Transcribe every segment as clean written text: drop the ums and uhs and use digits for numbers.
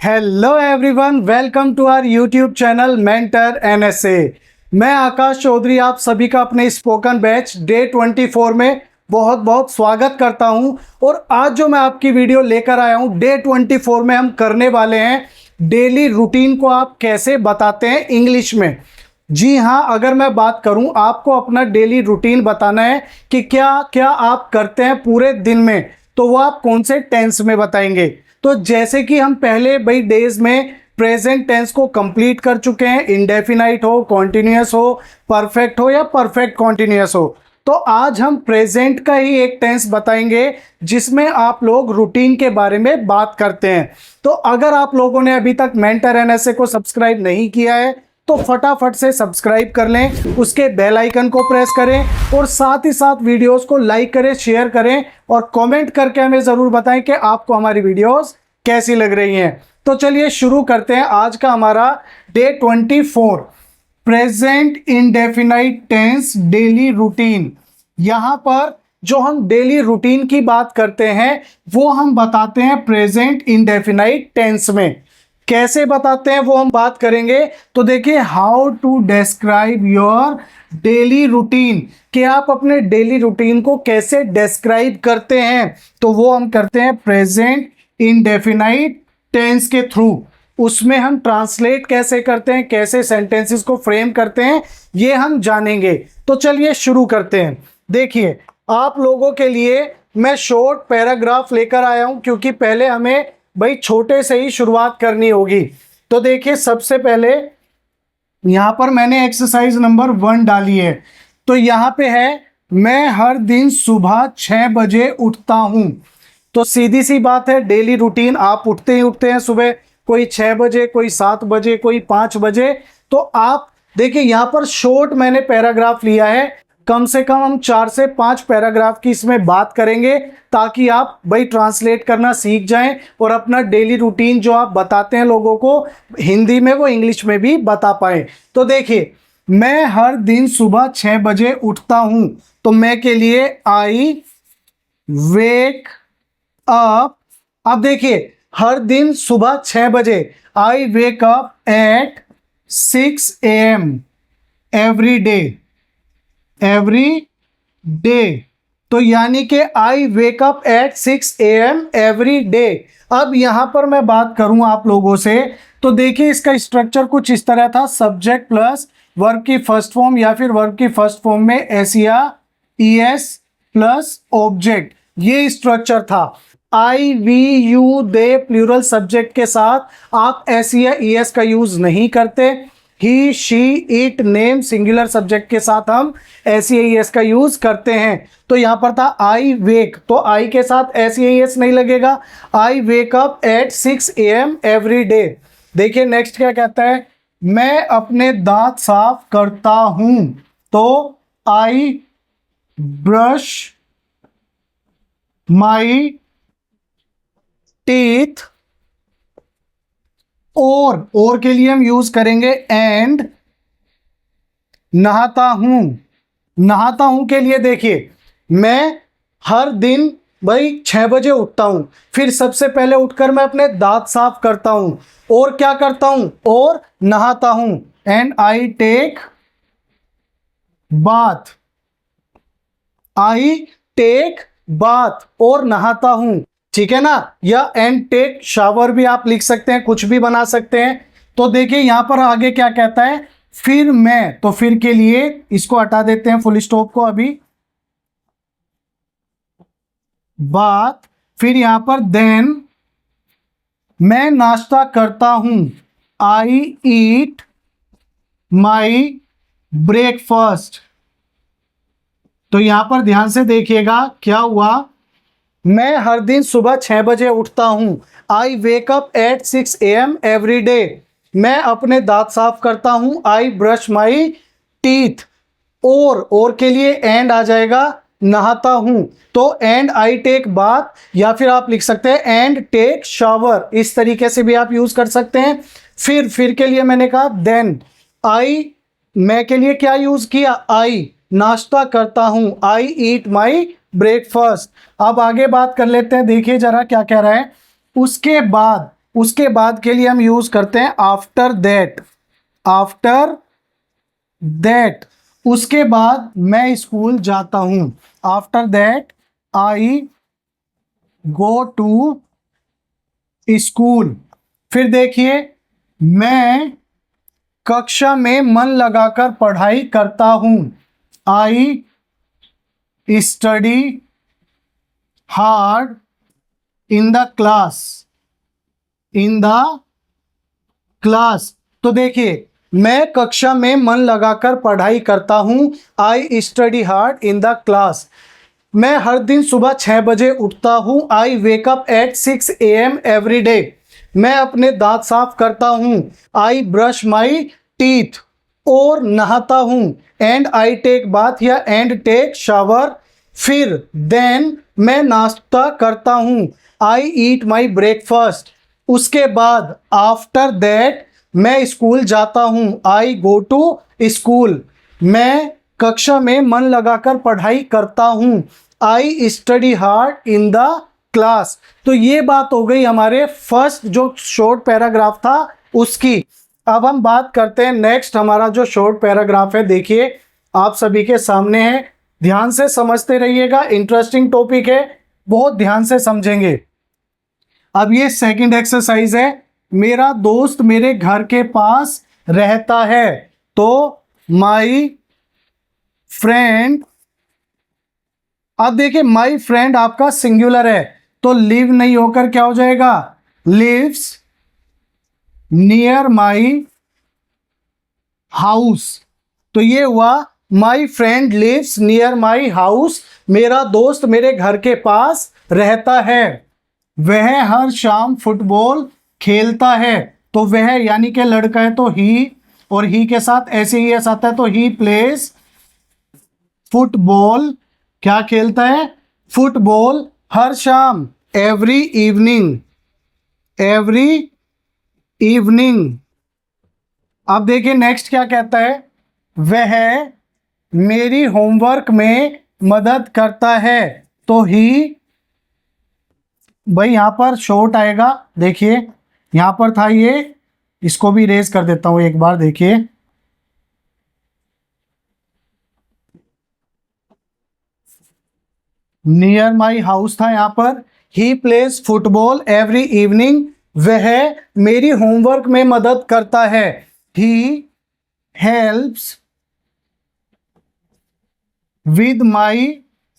Hello everyone, welcome to our YouTube channel mentor NSA. मैं आकाश चौधरी आप सभी का अपने स्पोकन बैच डे 24 में बहुत बहुत स्वागत करता हूं। और आज जो मैं आपकी वीडियो लेकर आया हूं, डे 24 में हम करने वाले हैं डेली रूटीन को आप कैसे बताते हैं इंग्लिश में। जी हाँ, अगर मैं बात करूं, आपको अपना डेली रूटीन बताना है कि क्या क्या आप करते हैं पूरे दिन में, तो वो आप कौन से टेंस में बताएंगे। तो जैसे कि हम पहले भाई डेज में प्रेजेंट टेंस को कंप्लीट कर चुके हैं, इंडेफिनाइट हो, कॉन्टिन्यूअस हो, परफेक्ट हो या परफेक्ट कॉन्टिन्यूअस हो, तो आज हम प्रेजेंट का ही एक टेंस बताएंगे जिसमें आप लोग रूटीन के बारे में बात करते हैं। तो अगर आप लोगों ने अभी तक मेंटर एनएसए को सब्सक्राइब नहीं किया है तो फटाफट से सब्सक्राइब कर लें, उसके बेल आइकन को प्रेस करें और साथ ही साथ वीडियोस को लाइक करें, शेयर करें और कमेंट करके हमें ज़रूर बताएं कि आपको हमारी वीडियोस कैसी लग रही हैं। तो चलिए शुरू करते हैं आज का हमारा day 24 present indefinite tense daily routine. यहाँ पर जो हम डेली रूटीन की बात करते हैं वो हम बताते हैं प्रेजेंट इंडेफिनाइट टेंस में। कैसे बताते हैं वो हम बात करेंगे। तो देखिए, how to describe your daily routine, कि आप अपने डेली रूटीन को कैसे डिस्क्राइब करते हैं, तो वो हम करते हैं प्रेजेंट इंडेफिनाइट टेंस के थ्रू। उसमें हम ट्रांसलेट कैसे करते हैं, कैसे सेंटेंसेस को फ्रेम करते हैं, ये हम जानेंगे। तो चलिए शुरू करते हैं। देखिए, आप लोगों के लिए मैं शॉर्ट पैराग्राफ लेकर आया हूं क्योंकि पहले हमें भाई छोटे से ही शुरुआत करनी होगी। तो देखिए, सबसे पहले यहां पर मैंने एक्सरसाइज नंबर 1 डाली है। तो यहां पे है, मैं हर दिन सुबह 6 बजे उठता हूं। तो सीधी सी बात है, डेली रूटीन आप उठते ही उठते हैं सुबह, कोई 6 बजे, कोई 7 बजे, कोई 5 बजे। तो आप देखिए, यहां पर शॉर्ट मैंने पैराग्राफ लिया है। कम से कम हम 4 से 5 पैराग्राफ की इसमें बात करेंगे ताकि आप भाई ट्रांसलेट करना सीख जाएं और अपना डेली रूटीन जो आप बताते हैं लोगों को हिंदी में, वो इंग्लिश में भी बता पाएं। तो देखिए, मैं हर दिन सुबह 6 बजे उठता हूं। तो मैं के लिए आई वेक अप। अब देखिए, हर दिन सुबह 6 बजे, I wake up at 6 AM every day. तो यानी कि I wake up at 6 AM every day. अब यहां पर मैं बात करूं आप लोगों से, तो देखिए इसका स्ट्रक्चर कुछ इस तरह था, सब्जेक्ट प्लस वर्ब की फर्स्ट फॉर्म या फिर वर्ब की फर्स्ट फॉर्म में एस या ईएस प्लस ऑब्जेक्ट, ये स्ट्रक्चर था। I we you they plural subject के साथ आप एस या ईएस का यूज नहीं करते। He she it name singular subject के साथ हम एस या ईएस का यूज करते हैं। तो यहां पर था आई वेक, तो आई के साथ एस या ईएस नहीं लगेगा। I wake up at 6 AM every day. देखिए नेक्स्ट क्या कहता है, मैं अपने दांत साफ करता हूं। तो आई ब्रश माई टीथ, और के लिए हम यूज करेंगे एंड। नहाता हूं के लिए देखिए, मैं हर दिन भाई 6 बजे उठता हूं, फिर सबसे पहले उठकर मैं अपने दांत साफ करता हूं, और क्या करता हूं, और नहाता हूं। And I take bath, I take bath और नहाता हूं, ठीक है ना। या एंड टेक शावर भी आप लिख सकते हैं, कुछ भी बना सकते हैं। तो देखिए यहां पर आगे क्या कहता है, फिर मैं, तो फिर के लिए इसको हटा देते हैं, फुल स्टॉप को अभी, बात, फिर यहां पर देन मैं नाश्ता करता हूं, आई ईट माई ब्रेकफास्ट। तो यहां पर ध्यान से देखिएगा क्या हुआ, मैं हर दिन सुबह 6 बजे उठता हूं, I wake up at 6 AM every day. मैं अपने दांत साफ करता हूं, आई ब्रश माई टीथ, और के लिए एंड आ जाएगा, नहाता हूं। तो एंड आई टेक बाथ, या फिर आप लिख सकते हैं एंड टेक शावर, इस तरीके से भी आप यूज कर सकते हैं। फिर के लिए मैंने कहा देन, आई, मैं के लिए क्या यूज किया, आई नाश्ता करता हूं, आई ईट माई ब्रेकफास्ट। अब आगे बात कर लेते हैं, देखिए जरा क्या कह रहा है, उसके बाद उसके बाद के लिए हम यूज करते हैं आफ्टर दैट। आफ्टर दैट, उसके बाद मैं स्कूल जाता हूं। After that I go to school. फिर देखिए, मैं कक्षा में मन लगाकर पढ़ाई करता हूं। I study hard in the class. In the class, तो देखिए, मैं कक्षा में मन लगाकर पढ़ाई करता हूं। I study hard in the class. मैं हर दिन सुबह 6 बजे उठता हूं। I wake up at 6 AM every day. मैं अपने दांत साफ करता हूं। आई ब्रश माई टीथ, और नहाता हूं। एंड आई टेक बाथ या एंड टेक शावर। फिर देन मैं नाश्ता करता हूं। आई ईट माई ब्रेकफास्ट। उसके बाद आफ्टर दैट मैं स्कूल जाता हूं। आई गो टू स्कूल। मैं कक्षा में मन लगाकर पढ़ाई करता हूं। I study hard in the class. तो ये बात हो गई हमारे फर्स्ट जो शॉर्ट पैराग्राफ था उसकी। अब हम बात करते हैं नेक्स्ट, हमारा जो शॉर्ट पैराग्राफ है। देखिए, आप सभी के सामने है, ध्यान से समझते रहिएगा, इंटरेस्टिंग टॉपिक है, बहुत ध्यान से समझेंगे। अब ये सेकंड एक्सरसाइज है। मेरा दोस्त मेरे घर के पास रहता है। तो माई फ्रेंड, अब देखिए माई फ्रेंड आपका सिंगुलर है, तो लिव नहीं होकर क्या हो जाएगा, लिव्स नियर माई हाउस। तो ये हुआ my friend lives near my house. मेरा दोस्त मेरे घर के पास रहता है। वह हर शाम फुटबॉल खेलता है। तो वह यानी कि लड़का है तो ही, और ही के साथ ऐसे ही एस आता है, तो ही प्लेज फुटबॉल। क्या खेलता है, फुटबॉल हर शाम। Every evening, every evening. अब देखिए नेक्स्ट क्या कहता है, वह मेरी होमवर्क में मदद करता है। तो ही, भाई यहां पर शॉर्ट आएगा। देखिए यहां पर था ये, इसको भी रेज कर देता हूं एक बार। देखिए नियर माई हाउस था यहां पर। ही प्लेज फुटबॉल एवरी इवनिंग। वह मेरी होमवर्क में मदद करता है। He helps with my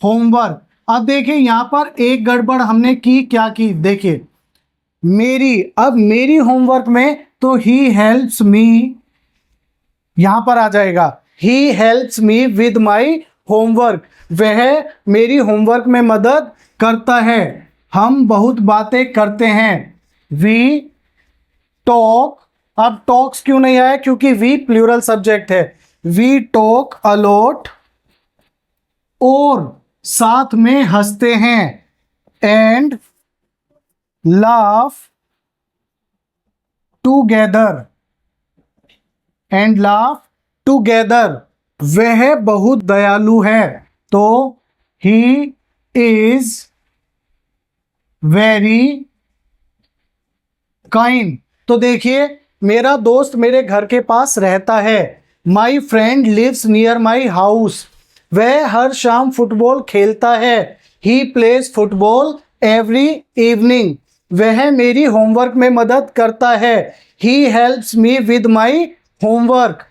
homework. अब देखिए यहां पर एक गड़बड़ हमने की, क्या की, देखिए मेरी, अब मेरी होमवर्क में तो ही हेल्प्स मी यहां पर आ जाएगा। ही helps me with my homework. वह मेरी होमवर्क में मदद करता है। हम बहुत बातें करते हैं। वी टॉक, अब टॉक्स क्यों नहीं आया, क्योंकि वी प्लूरल सब्जेक्ट है। वी टॉक अलॉट, और साथ में हंसते हैं। And laugh together, and laugh together. वह बहुत दयालु है। तो ही इज वेरी काइंड। तो देखिए मेरा दोस्त मेरे घर के पास रहता है। My friend lives near my house. वह हर शाम फुटबॉल खेलता है। He plays football every evening. वह मेरी होमवर्क में मदद करता है। He helps me with my homework.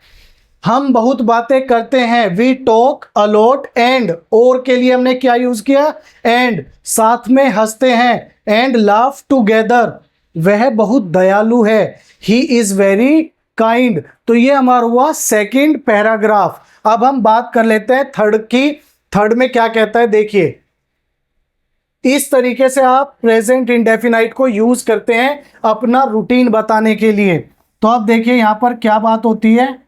हम बहुत बातें करते हैं। We talk a lot. एंड, और के लिए हमने क्या यूज किया, एंड। साथ में हंसते हैं। And laugh together. वह बहुत दयालु है। He is very kind. तो ये हमारा हुआ सेकंड पैराग्राफ। अब हम बात कर लेते हैं थर्ड की। थर्ड में क्या कहता है, देखिए इस तरीके से आप प्रेजेंट इंडेफिनाइट को यूज करते हैं अपना रूटीन बताने के लिए। तो आप देखिए यहां पर क्या बात होती है,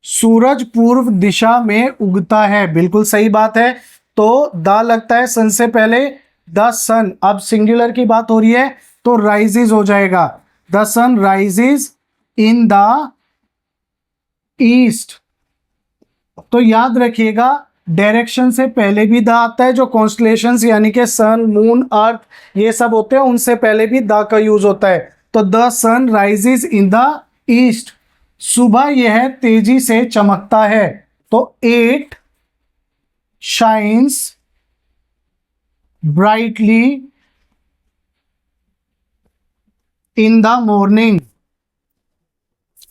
सूरज पूर्व दिशा में उगता है। बिल्कुल सही बात है। तो द लगता है सन से पहले, द सन। अब सिंगुलर की बात हो रही है तो राइजेज हो जाएगा। The sun rises in the east. तो याद रखिएगा डायरेक्शन से पहले भी द आता है, जो कॉन्स्टलेशंस यानी कि सन, मून, अर्थ ये सब होते हैं उनसे पहले भी द का यूज होता है। तो the sun rises in the east, सुबह यह तेजी से चमकता है। तो it shines brightly in the morning,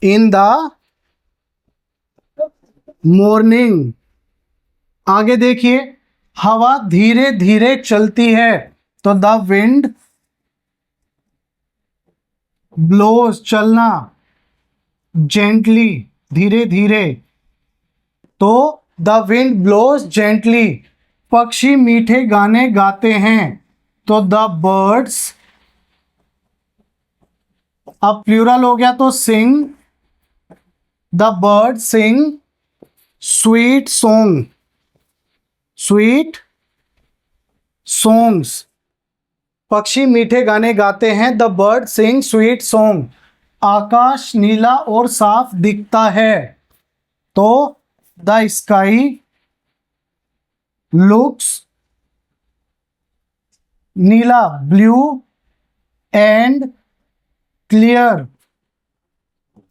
in the morning. आगे देखिए, हवा धीरे धीरे चलती है। तो द विंड ब्लोज, चलना, जेंटली, धीरे धीरे। तो द विंड ब्लोज जेंटली। पक्षी मीठे गाने गाते हैं। तो द बर्ड्स, अब प्लूरल हो गया तो sing, the bird sing sweet song, sweet songs. पक्षी मीठे गाने गाते हैं, the bird sing sweet song. आकाश नीला और साफ दिखता है। तो द स्काई लुक्स नीला, ब्लू एंड क्लियर।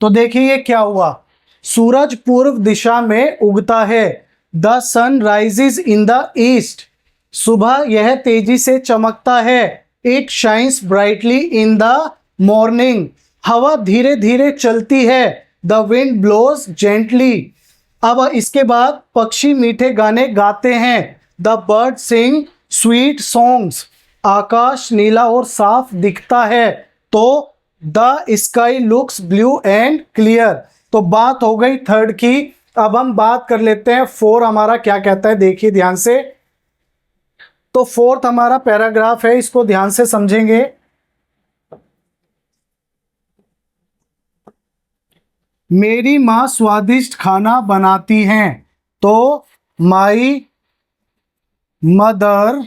तो देखिए ये क्या हुआ, सूरज पूर्व दिशा में उगता है। The sun rises in the east, सुबह यह तेजी से चमकता है। It shines brightly in the morning, हवा धीरे धीरे चलती है। The wind blows gently. अब इसके बाद पक्षी मीठे गाने गाते हैं। The bird sing sweet songs, आकाश नीला और साफ दिखता है। तो the sky looks blue and clear. तो बात हो गई थर्ड की। अब हम बात कर लेते हैं फोर हमारा क्या कहता है, देखिए ध्यान से। तो फोर्थ हमारा पैराग्राफ है, इसको ध्यान से समझेंगे। मेरी माँ स्वादिष्ट खाना बनाती हैं। तो माई मदर,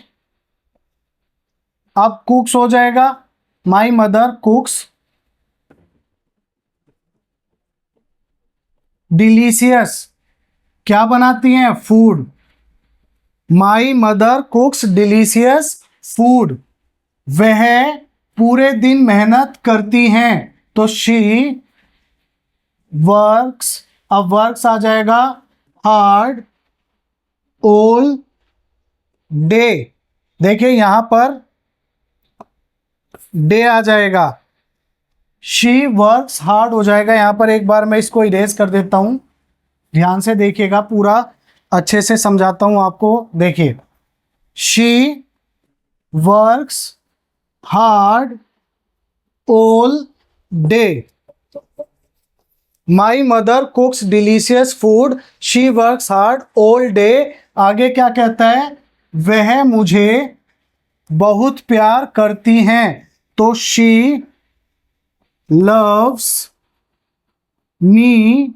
अब कुक्स हो जाएगा, माई मदर कुक्स डिलीशियस, क्या बनाती हैं, food. My mother कुक्स delicious food. वह पूरे दिन मेहनत करती हैं। तो शी वर्क्स, अब वर्क्स आ जाएगा हार्ड ऑल डे। देखिए यहां पर डे आ जाएगा, शी वर्क्स हार्ड हो जाएगा यहां पर। एक बार मैं इसको इरेज कर देता हूं, ध्यान से देखिएगा, पूरा अच्छे से समझाता हूं आपको। देखिए, she works hard all day, my mother कुक्स delicious food, she works hard all day. आगे क्या कहता है, वह मुझे बहुत प्यार करती हैं। तो she loves me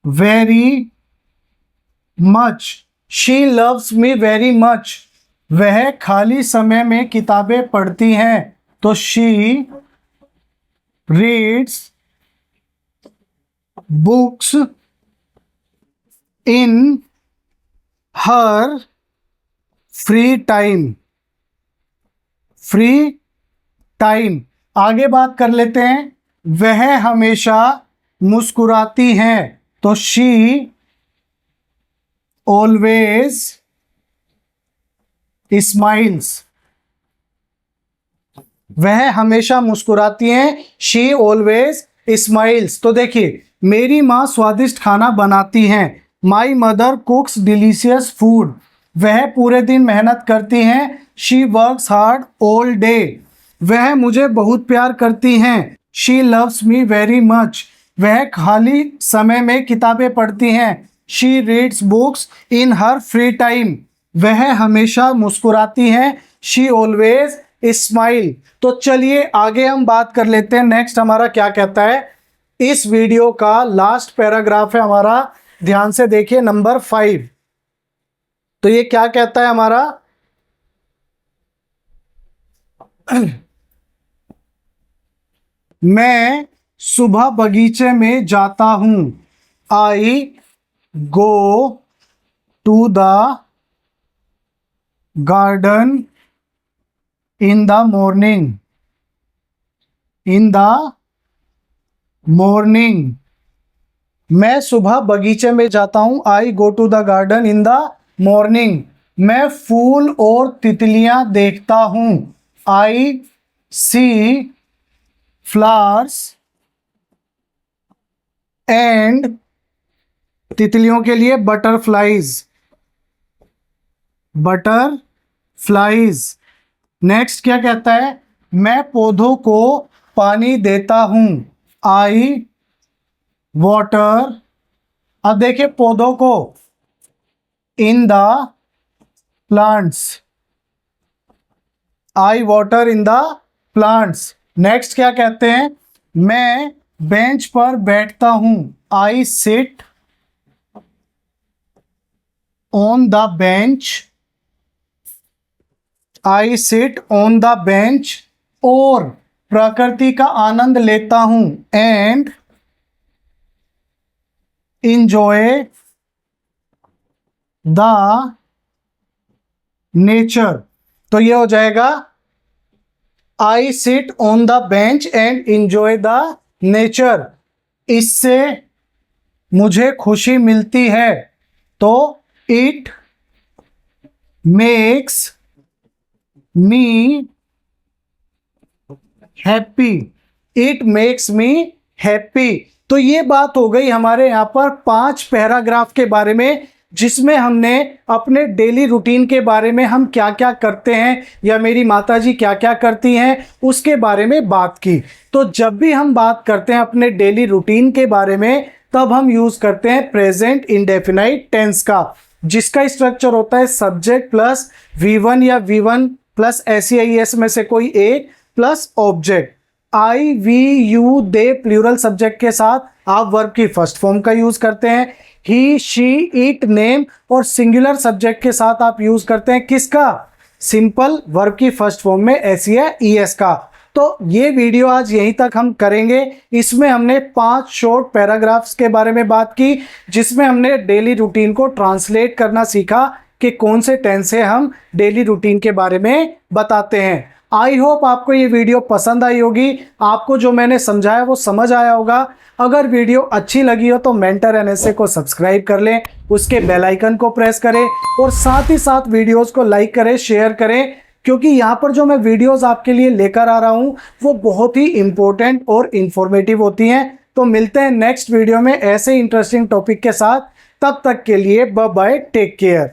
very much, she loves me very much. वह खाली समय में किताबें पढ़ती हैं। तो she reads books in her free time, free time. आगे बात कर लेते हैं, वह हमेशा मुस्कुराती हैं। तो शी ऑलवेज स्माइल्स, वह हमेशा मुस्कुराती हैं, शी ऑलवेज स्माइल्स। तो देखिए, मेरी माँ स्वादिष्ट खाना बनाती हैं, माई मदर कुक्स डिलीशियस फूड। वह पूरे दिन मेहनत करती हैं, she works hard all day. वह मुझे बहुत प्यार करती हैं, she loves me very much. वह खाली समय में किताबें पढ़ती हैं, she reads books in her free time. वह हमेशा मुस्कुराती हैं, शी ऑलवेज स्माइल। तो चलिए आगे हम बात कर लेते हैं, नेक्स्ट हमारा क्या कहता है। इस वीडियो का लास्ट पैराग्राफ है हमारा, ध्यान से देखिए, नंबर 5। तो ये क्या कहता है हमारा, मैं सुबह बगीचे में जाता हूं, आई गो to the garden in the morning. In the morning. मैं सुबह बगीचे में जाता हूं. I go to the garden in the morning. मैं फूल और तितलियां देखता हूं. I see flowers and तितलियों के लिए बटरफ्लाइज. बटरफ्लाइज. नेक्स्ट क्या कहता है? मैं पौधों को पानी देता हूं. आई वाटर. अब देखिए पौधों को. In the plants. I water in the plants. Next क्या कहते हैं? मैं बेंच पर बैठता हूं. I sit on the bench. I sit on the bench. और प्रकृति का आनंद लेता हूं. And enjoy the nature. तो ये हो जाएगा I sit on the bench and enjoy the nature. इससे मुझे खुशी मिलती है. तो it makes me happy. It makes me happy. तो ये बात हो गई हमारे यहाँ पर 5 पैराग्राफ के बारे में, जिसमें हमने अपने डेली रूटीन के बारे में हम क्या क्या करते हैं या मेरी माताजी क्या क्या करती हैं उसके बारे में बात की. तो जब भी हम बात करते हैं अपने डेली रूटीन के बारे में, तब हम यूज करते हैं प्रेजेंट इंडेफिनाइट टेंस का, जिसका स्ट्रक्चर होता है सब्जेक्ट प्लस V1 या V1 प्लस SEIS में से कोई एक plus object. I we you they plural subject के साथ आप वर्ब की फर्स्ट फॉर्म का यूज करते हैं. ही शी इट नेम और सिंगुलर सब्जेक्ट के साथ आप यूज करते हैं किसका? सिंपल वर्ब की फर्स्ट फॉर्म में SEIS का. तो ये वीडियो आज यहीं तक हम करेंगे. इसमें हमने 5 शॉर्ट पैराग्राफ्स के बारे में बात की, जिसमें हमने डेली रूटीन को ट्रांसलेट करना सीखा कि कौन से टेंस से हम डेली रूटीन के बारे में बताते हैं. आई होप आपको ये वीडियो पसंद आई होगी. आपको जो मैंने समझाया वो समझ आया होगा. अगर वीडियो अच्छी लगी हो तो मेंटर NSA को सब्सक्राइब कर लें, उसके बेल आइकन को प्रेस करें और साथ ही साथ वीडियोस को लाइक करें, शेयर करें, क्योंकि यहाँ पर जो मैं वीडियोस आपके लिए लेकर आ रहा हूँ वो बहुत ही इंपॉर्टेंट और इंफॉर्मेटिव होती हैं. तो मिलते हैं नेक्स्ट वीडियो में ऐसे इंटरेस्टिंग टॉपिक के साथ. तब तक के लिए बाय बाय, टेक केयर.